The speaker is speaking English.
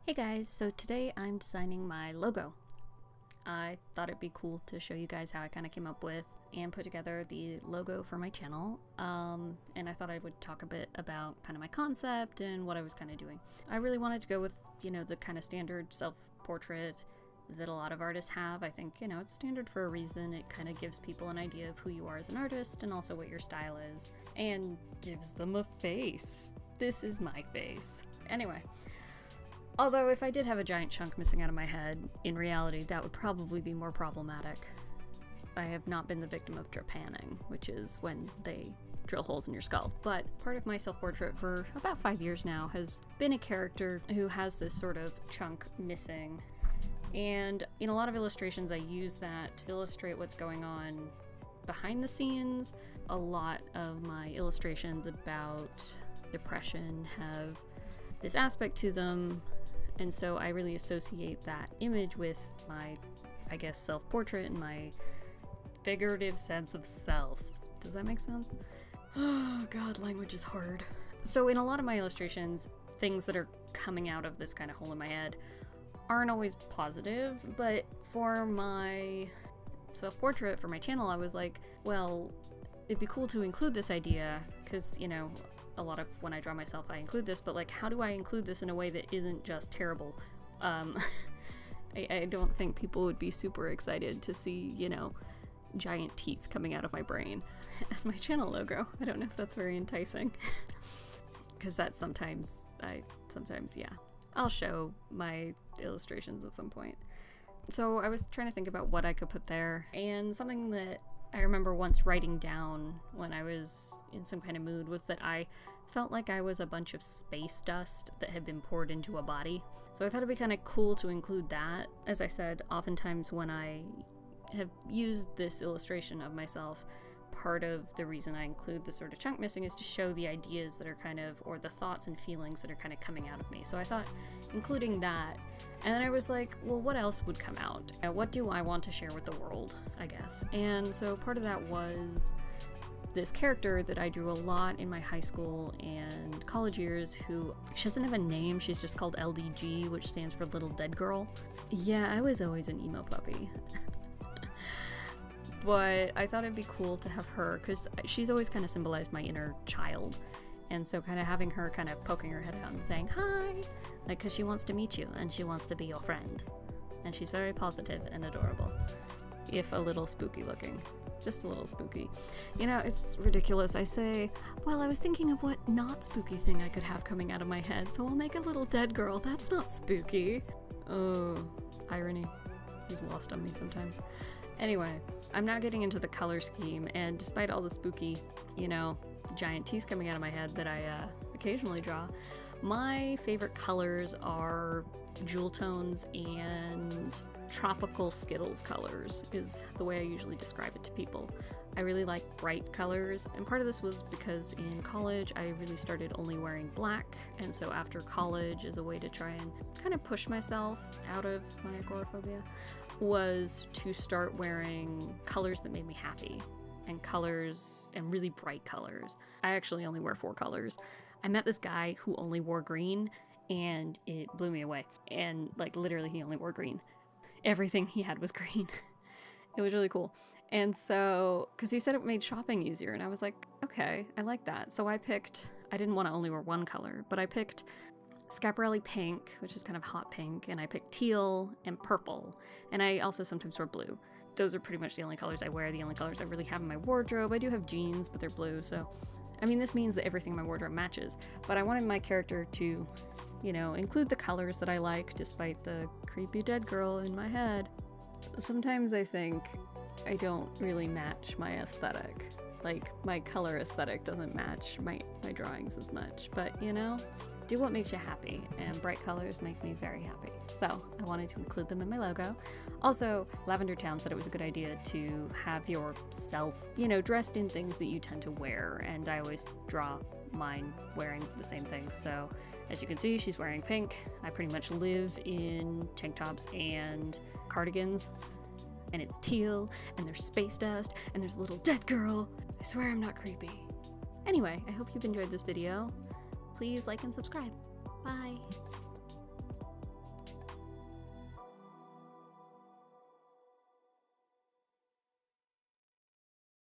Hey guys, so today I'm designing my logo. I thought it'd be cool to show you guys how I kind of came up with and put together the logo for my channel, and I thought I would talk a bit about kind of my concept and what I was kind of doing. I really wanted to go with, the kind of standard self-portrait that a lot of artists have. I think, it's standard for a reason. It kind of gives people an idea of who you are as an artist and also what your style is, and gives them a face. This is my face. Anyway. Although if I did have a giant chunk missing out of my head, in reality that would probably be more problematic. I have not been the victim of trepanning, which is when they drill holes in your skull. But part of my self-portrait for about 5 years now has been a character who has this sort of chunk missing. And in a lot of illustrations I use that to illustrate what's going on behind the scenes. A lot of my illustrations about depression have this aspect to them. And so I really associate that image with my, self-portrait and my figurative sense of self. Does that make sense? Oh god, language is hard. So in a lot of my illustrations, things that are coming out of this kind of hole in my head aren't always positive, but for my self-portrait for my channel, I was like, well, it'd be cool to include this idea, because, a lot of when I draw myself I include this, but like, how do I include this in a way that isn't just terrible? I don't think people would be super excited to see, giant teeth coming out of my brain as my channel logo. I don't know if that's very enticing. Because that's sometimes, yeah. I'll show my illustrations at some point. So I was trying to think about what I could put there, and something that I remember once writing down when I was in some kind of mood was that I felt like I was a bunch of space dust that had been poured into a body. So I thought it'd be kind of cool to include that. As I said, oftentimes when I have used this illustration of myself, part of the reason I include the sort of chunk missing is to show the ideas that are kind of, or the thoughts and feelings that are kind of coming out of me. So I thought including that, and then I was like, well, what else would come out? What do I want to share with the world, I guess? And so part of that was this character that I drew a lot in my high school and college years, who, she doesn't have a name, she's just called LDG, which stands for Little Dead Girl. Yeah, I was always an emo puppy. But I thought it'd be cool to have her, because she's always kind of symbolized my inner child. And so kind of having her kind of poking her head out and saying, hi, like, because she wants to meet you and she wants to be your friend. And she's very positive and adorable, if a little spooky looking. Just a little spooky. It's ridiculous. I say, well, I was thinking of what not spooky thing I could have coming out of my head, so I'll make a little dead girl. That's not spooky. Oh, irony. He's lost on me sometimes. Anyway, I'm now getting into the color scheme, and despite all the spooky, giant teeth coming out of my head that I occasionally draw, my favorite colors are jewel tones and tropical Skittles colors, is the way I usually describe it to people. I really like bright colors, and part of this was because in college I really started only wearing black, and so after college, as a way to try and kind of push myself out of my agoraphobia, was to start wearing colors that made me happy, and colors, and really bright colors. I actually only wear 4 colors. I met this guy who only wore green, and it blew me away. And like, literally he only wore green. Everything he had was green. It was really cool. And so, because he said it made shopping easier, and I was like, okay, I like that. So I didn't want to only wear 1 color, but I picked Scaparelli pink, which is kind of hot pink, and I picked teal and purple, and I also sometimes wear blue. Those are pretty much the only colors I wear, the only colors I really have in my wardrobe. I do have jeans, but they're blue, so this means that everything in my wardrobe matches. But I wanted my character to, include the colors that I like, despite the creepy dead girl in my head. Sometimes I think I don't really match my aesthetic. Like, my color aesthetic doesn't match my drawings as much, but do what makes you happy, and bright colors make me very happy. So I wanted to include them in my logo. Also, Lavender Town said it was a good idea to have yourself, dressed in things that you tend to wear, and I always draw mine wearing the same thing. So as you can see, she's wearing pink. I pretty much live in tank tops and cardigans. and it's teal, and there's space dust, and there's a little dead girl. I swear I'm not creepy. Anyway, I hope you've enjoyed this video. Please like and subscribe. Bye.